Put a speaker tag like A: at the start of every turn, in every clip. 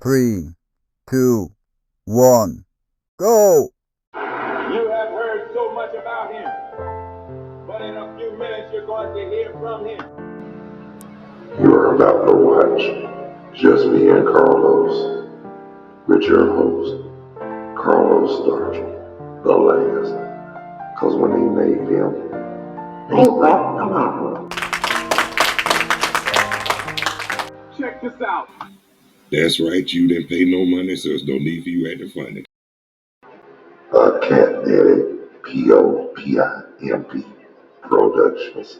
A: 3, 2, 1, go!
B: You have heard so much about him, but in a few minutes you're going to hear from him.
C: You're about to watch Just Me and Carlos with your host, Carlos Stargell, the last. Cause when they made him, they left him out.
B: Check this out.
D: That's right, you didn't pay no money, so there's no need for you acting funny.
C: Cat Daddy, POPIMP Productions.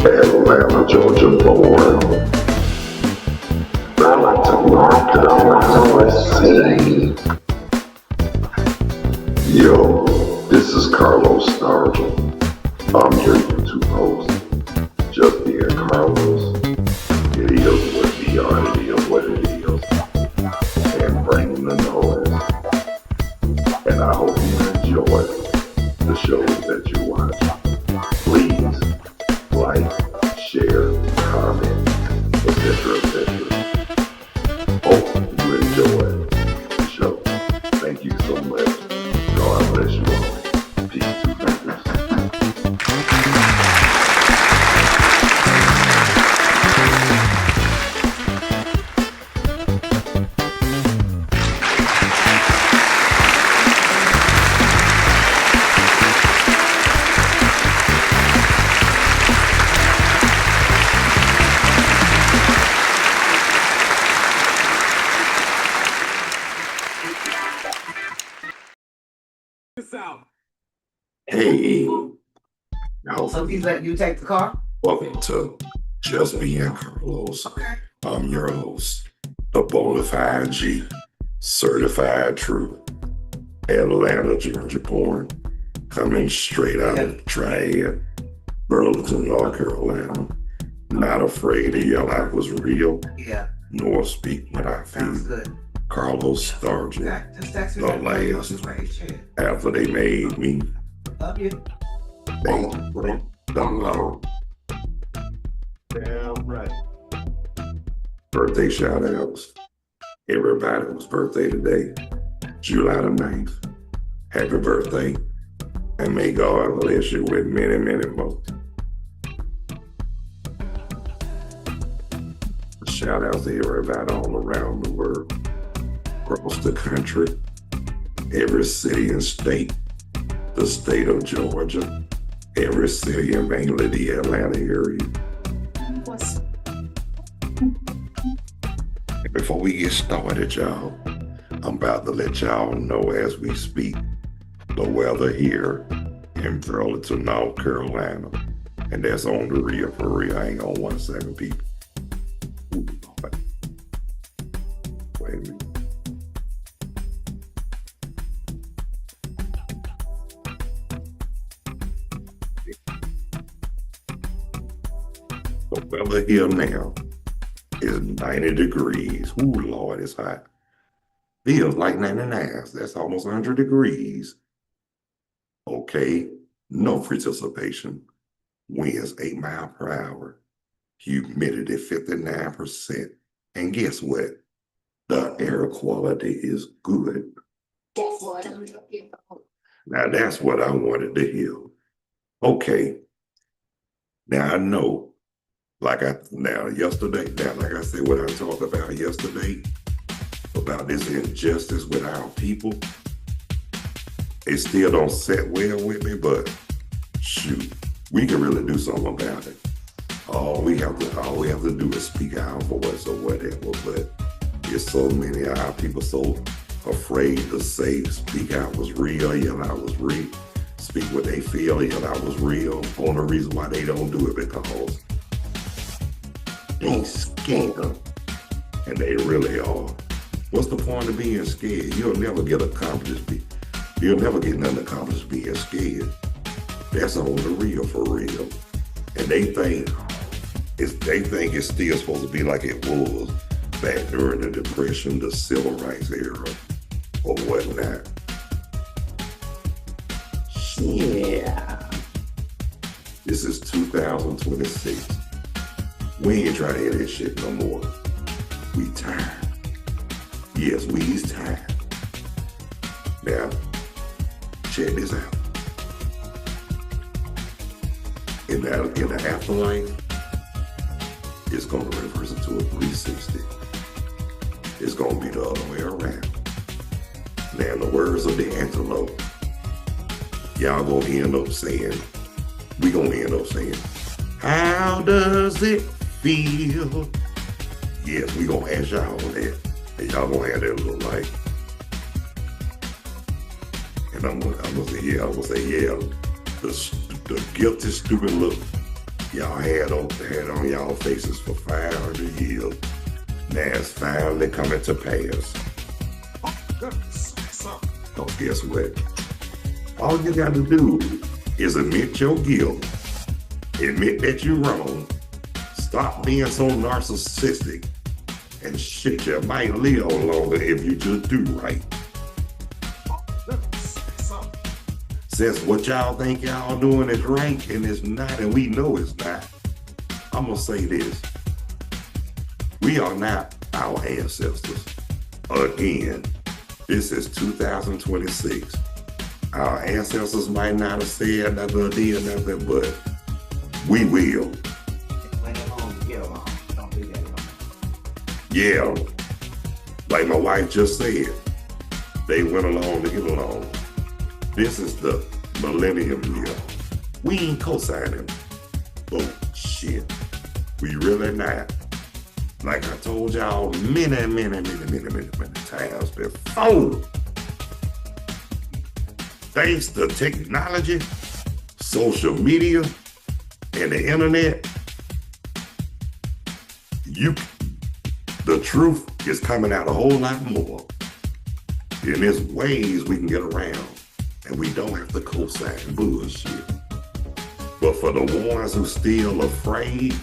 C: Atlanta, Georgia born. Burlington, North Carolina, City. Yo, this is Carlos Stargell. I'm your YouTube host. Just me and Carlos. It is what we are, it is what it is. And bringing the noise. And I hope you enjoy the shows that you watch. Please like, share, comment, etc., etc. Hope you enjoy the show. Thank you so much. God bless you all. Peace to fingers.
B: Check this out.
C: Hey, now
E: So he's letting you take the car?
C: welcome to Just Me and Carlos.
E: Okay.
C: I'm your host, the Bonafide G, certified true, Atlanta, Georgia born, coming straight out of the Triad, Burlington, North Carolina. Not afraid to yell out what's real,
E: Yeah,
C: nor speak what I
E: sounds
C: feel.
E: good.
C: Carlos Stargell.
E: Just text me
C: The
E: back.
C: last.
E: Shit.
C: After they made me,
E: Love you.
C: they broke the law.
B: Damn right.
C: Birthday shout outs. Everybody whose birthday today, July the 9th. Happy birthday. And may God bless you with many, many more. Shout out to everybody all around the world, across the country, every city and state, the state of Georgia, every city and mainly the Atlanta area. And before we get started, y'all, I'm about to let y'all know as we speak the weather here in Burlington, North Carolina. And that's on the real, for real. I ain't on 1 second, people. Ooh, Lord. Wait a minute. The weather here now is 90 degrees. Ooh, Lord, it's hot. Feels like 99. That's almost 100 degrees. Okay, no precipitation. Winds 8 miles per hour. Humidity 59%. And guess what? The air quality is good. Now that's what I wanted to hear. Okay. Now I know, like I said what I talked about yesterday, about this injustice with our people. It still don't set well with me, but shoot, we can really do something about it.
D: all we have to do is speak our voice or whatever. But there's so many of our people so afraid to say, speak out was real, yell out was real. Speak what they feel, yell out was real. Only reason why they don't do it because they scared. And they really are. What's the point of being scared? You'll never get accomplished. You'll never get nothing accomplished being scared. That's on the real for real. And they think it's still supposed to be like it was back during the Depression, the Civil Rights era, or whatnot. Yeah. This is 2026. We ain't trying to hear this shit no more. We tired. Yes, we's tired. Now, check this out. In the afterlife, it's gonna reverse into a 360. It's gonna be the other way around. Now, in the words of the antelope, y'all gonna end up saying, we gonna end up saying, how does it feel? Yes, we gonna ask y'all that. And y'all gonna have that little light. And I'm gonna say, yeah, the guilty, stupid look y'all had on y'all faces for 500 years. Now it's finally coming to pass. Oh, guess what? All you gotta do is admit your guilt, admit that you're wrong, stop being so narcissistic, and shit, you might live longer if you just do right. Since what y'all think y'all doing is right and it's not, and we know it's not, I'm gonna say this. We are not our ancestors. Again, this is 2026. Our ancestors might not have said nothing or did nothing, but we will. Yeah, like my wife just said, they went along to get along. This is the millennium year. We ain't co-signing. Bullshit. We really not. Like I told y'all many times before. Thanks to technology, social media, and the internet, the truth is coming out a whole lot more. And there's ways we can get around, and we don't have to co-sign bullshit. But for the ones who still afraid,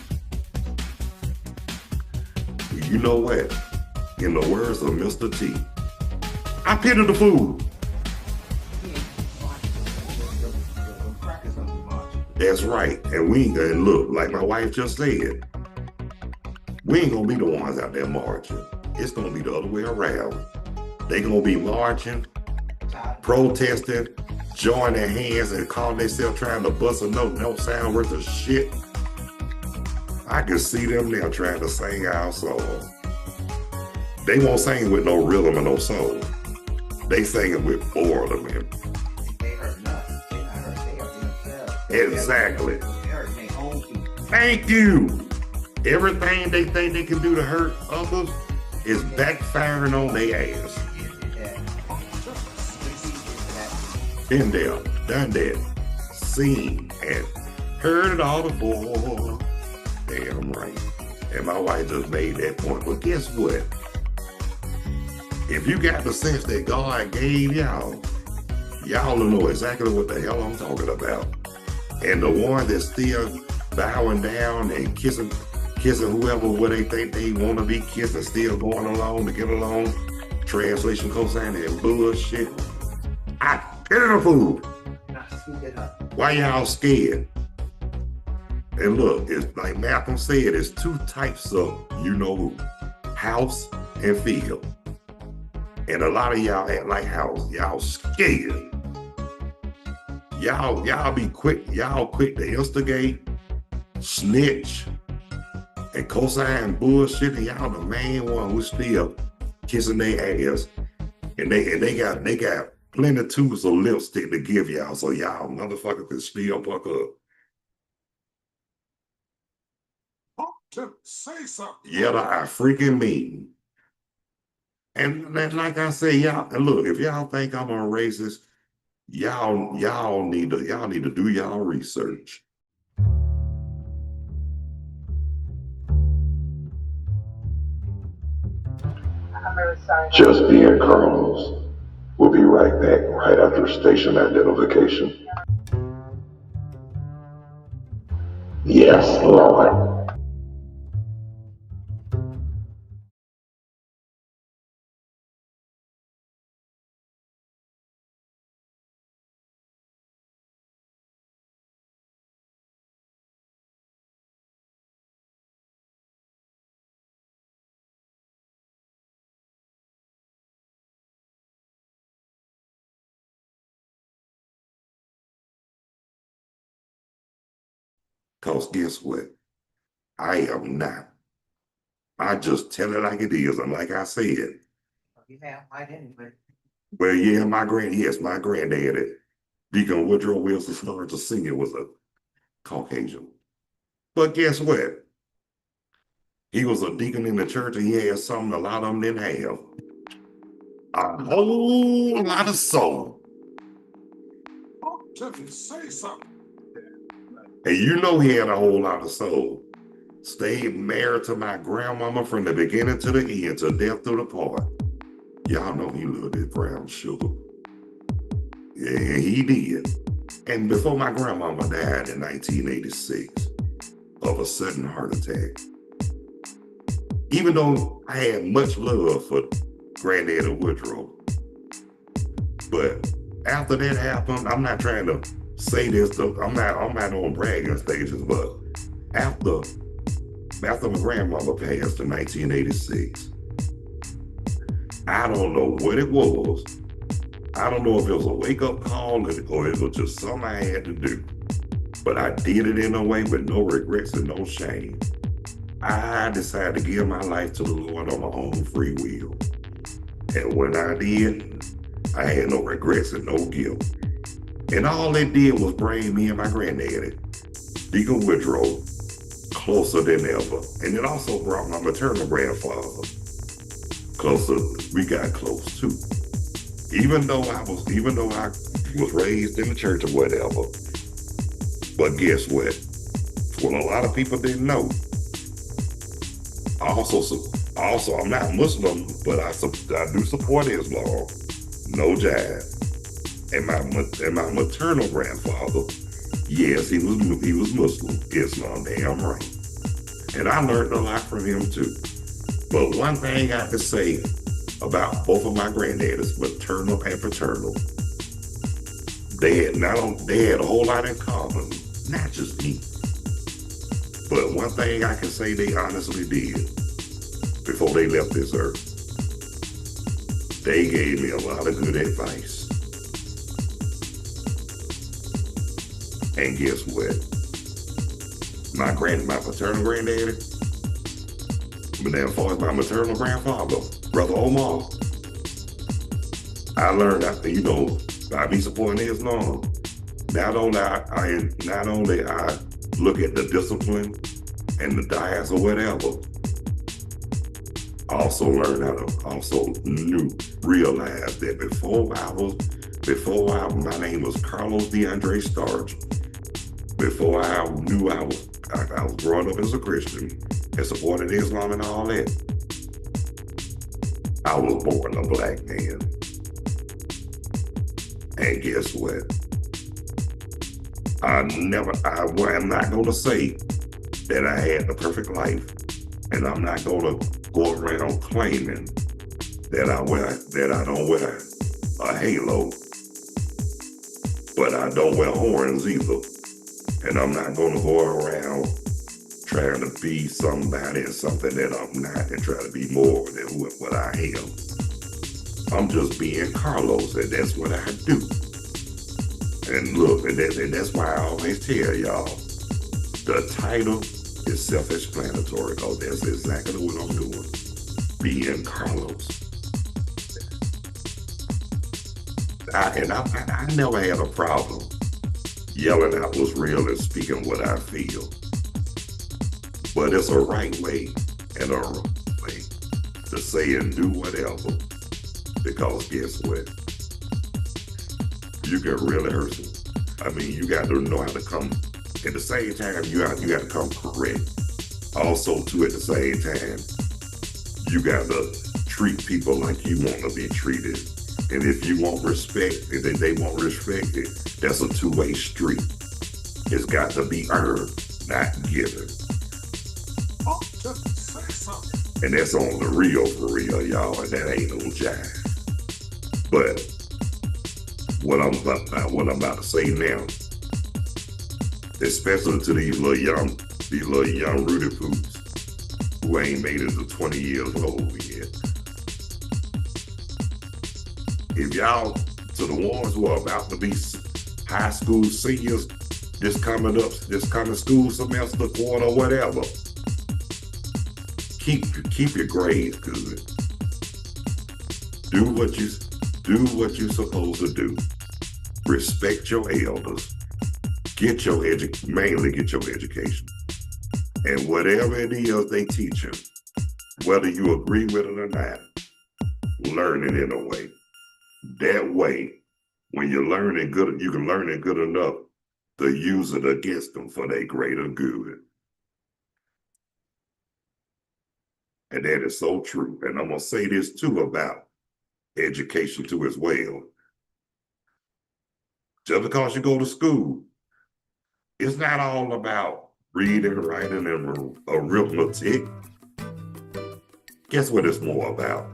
D: you know what? In the words of Mr. T, I pity the fool. That's right. And we ain't gonna look, like my wife just said, we ain't gonna be the ones out there marching. It's gonna be the other way around. They gonna be marching, protesting, joining their hands and calling themselves trying to bust a note, no sound worth of shit. I can see them now trying to sing our song. They won't sing with no rhythm and no soul. They sing it with boredom. Exactly. Thank you. Everything they think they can do to hurt others is backfiring on their ass. Been there, done that, seen and heard it all before. Damn right. And my wife just made that point. But guess what? If you got the sense that God gave y'all will know exactly what the hell I'm talking about. And the one that's still bowing down and kissing whoever where they think they want to be kissed and still going along to get along, translation cosign and bullshit. I pity the fool. Why y'all scared? And look, it's like Malcolm said, it's two types of you know who, house and field. And a lot of y'all act like house. Y'all scared. Y'all be quick. Y'all quick to instigate, snitch, and cosign bullshit. And y'all the main one who's still kissing their ass. And they got plenty tubes of lipstick to give y'all, so y'all motherfuckers can still fuck up. Say something. Yeah, I freaking mean. And like I say, y'all, and look, if y'all think I'm a racist, y'all need to do y'all research.
C: Just being Carlos. We'll be right back right after station identification. Yes, Lord.
D: Because guess what? I am not. I just tell it like it is. And like I said.
E: You have white anyway.
D: Well, yeah, my granddaddy, Deacon Woodrow Wilson Starter Sr. was a Caucasian. But guess what? He was a deacon in the church and he had something a lot of them didn't have. A whole lot of soul. Say something. And you know he had a whole lot of soul. Stayed married to my grandmama from the beginning to the end, to death do the part. Y'all know he loved his brown sugar. Yeah, he did. And before my grandmama died in 1986 of a sudden heart attack, even though I had much love for Granddaddy Woodrow, but after that happened, I'm not trying to say this, I'm not on bragging stages, but after my grandmama passed in 1986, I don't know what it was. I don't know if it was a wake-up call or it was just something I had to do. But I did it in a way with no regrets and no shame. I decided to give my life to the Lord on my own free will. And when I did, I had no regrets and no guilt. And all it did was bring me and my granddaddy, Deacon Woodrow, closer than ever. And it also brought my maternal grandfather closer. We got close too. Even though I was raised in the church or whatever. But guess what? What a lot of people didn't know. Also, I'm not Muslim, but I do support Islam. No jive. And my maternal grandfather, yes, he was Muslim, Islam, damn right. And I learned a lot from him too. But one thing I could say about both of my granddaddies, maternal and paternal, they had a whole lot in common, not just me. But one thing I can say they honestly did before they left this earth, they gave me a lot of good advice. And guess what? My paternal granddaddy, but then as far as my maternal grandfather, Brother Omar, I learned by me supporting Islam, not only I look at the discipline and the diets or whatever, I also learned realize that before my name was Carlos DeAndre Starch, before I knew I was growing up as a Christian and supported Islam and all that, I was born a black man. And guess what? I'm not going to say that I had the perfect life, and I'm not going to go around claiming that I don't wear a halo, but I don't wear horns either. And I'm not going to go around trying to be somebody and something that I'm not and try to be more than what I am. I'm just being Carlos, and that's what I do. And look, and that's why I always tell y'all, the title is self-explanatory, because that's exactly what I'm doing, being Carlos. I never had a problem yelling out what's real and speaking what I feel. But it's a right way and a wrong way to say and do whatever. Because guess what? You can really hurt them. I mean, you got to know how to come. At the same time, you got to come correct. Also, too, at the same time, you got to treat people like you want to be treated. And if you want respect, and then they want respect, that's a two-way street. It's got to be earned, not given. And that's on the real for real, y'all, and that ain't no jive. But what I'm about to say now, especially to these little young Rudy Poops who ain't made it to 20 years old yet. If y'all, to the ones who are about to be high school seniors this coming school semester, quarter, whatever, keep your grades good. Do what you're supposed to do. Respect your elders. Mainly get your education. And whatever it is they teach you, whether you agree with it or not, learn it in a way. That way, when you're learning good, you can learn it good enough to use it against them for their greater good. And that is so true. And I'm going to say this too about education too as well. Just because you go to school, it's not all about reading, writing, and arithmetic. Guess what it's more about?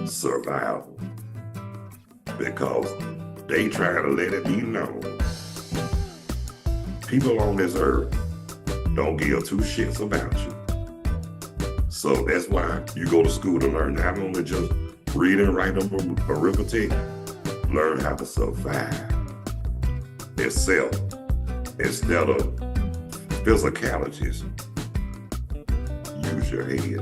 D: Survival. Because they try to let it be known. People on this earth don't give two shits about you. So that's why you go to school to learn not only just reading, writing, arithmetic, learn how to survive itself instead of physicalities. Use your head.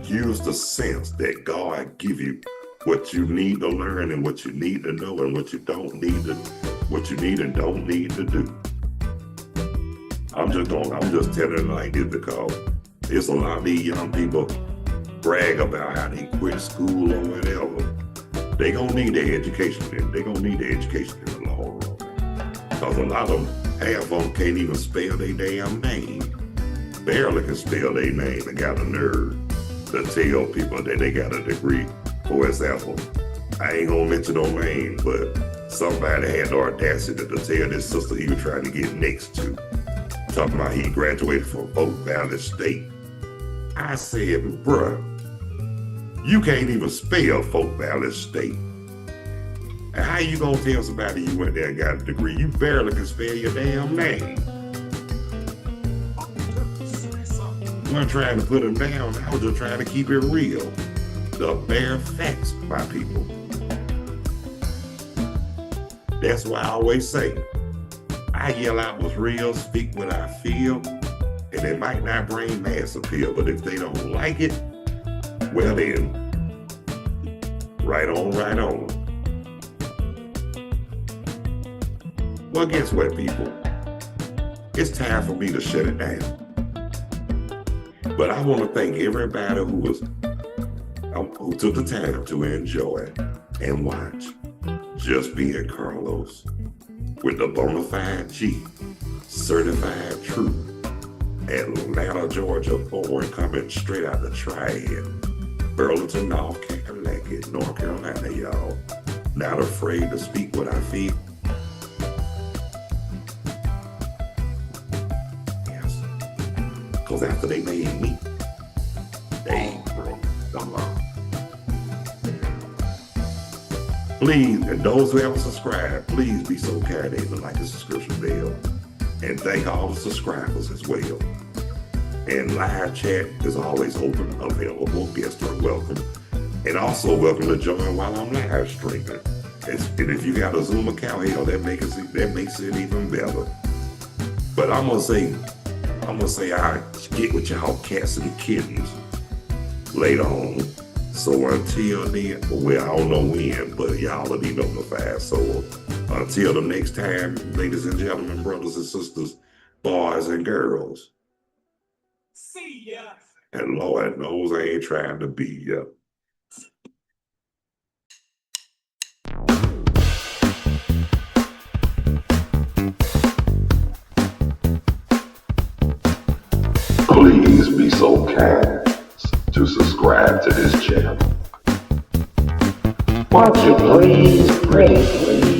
D: Use the sense that God give you what you need to learn and what you need to know and what you need and don't need to do. I'm just telling it like this because it's a lot of these young people brag about how they quit school or whatever. They gonna need their education and they gonna need their education in the long run. Because a lot of them, half of them can't even spell their damn name. Barely can spell their name and got a nerve to tell people that they got a degree. For example, I ain't gonna mention no name, but somebody had the audacity to tell this sister he was trying to get next to. Talking about he graduated from Oak Valley State. I said, bruh, you can't even spell Folk Valley State. And how you gonna tell somebody you went there and got a degree? You barely can spell your damn name. I wasn't trying to put him down. I was just trying to keep it real. The bare facts, my people. That's why I always say, I yell out what's real, speak what I feel, and it might not bring mass appeal, but if they don't like it, well then, right on, right on. Well, guess what, people? It's time for me to shut it down. But I want to thank everybody who took the time to enjoy and watch Just Being Carlos with the Bonafide G, certified true, Atlanta, Georgia, born, coming straight out the Triad, Burlington, North Carolina, y'all. Not afraid to speak what I feel. Yes, because after they made me, they broke the law. Please, and those who haven't subscribed, please be so kind as to like the subscription bell. And thank all the subscribers as well. And live chat is always open, available. Guests are welcome. And also welcome to join while I'm live streaming. And if you got a Zoom account, hell, that makes it even better. But I'm gonna say I get with y'all cats and kittens later on. So until then, well, I don't know when, but y'all will be notified. So until the next time, ladies and gentlemen, brothers and sisters, boys and girls, And Lord knows I ain't trying to be ya.
C: Please be so kind to subscribe to this channel. Won't you please, pretty please?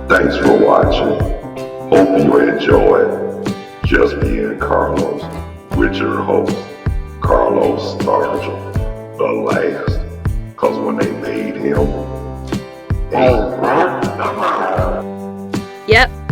C: Thanks for watching. Hope you enjoyed Just Being Carlos with your host, Carlos Stargell, the last. Cause when they made him,
F: Yep.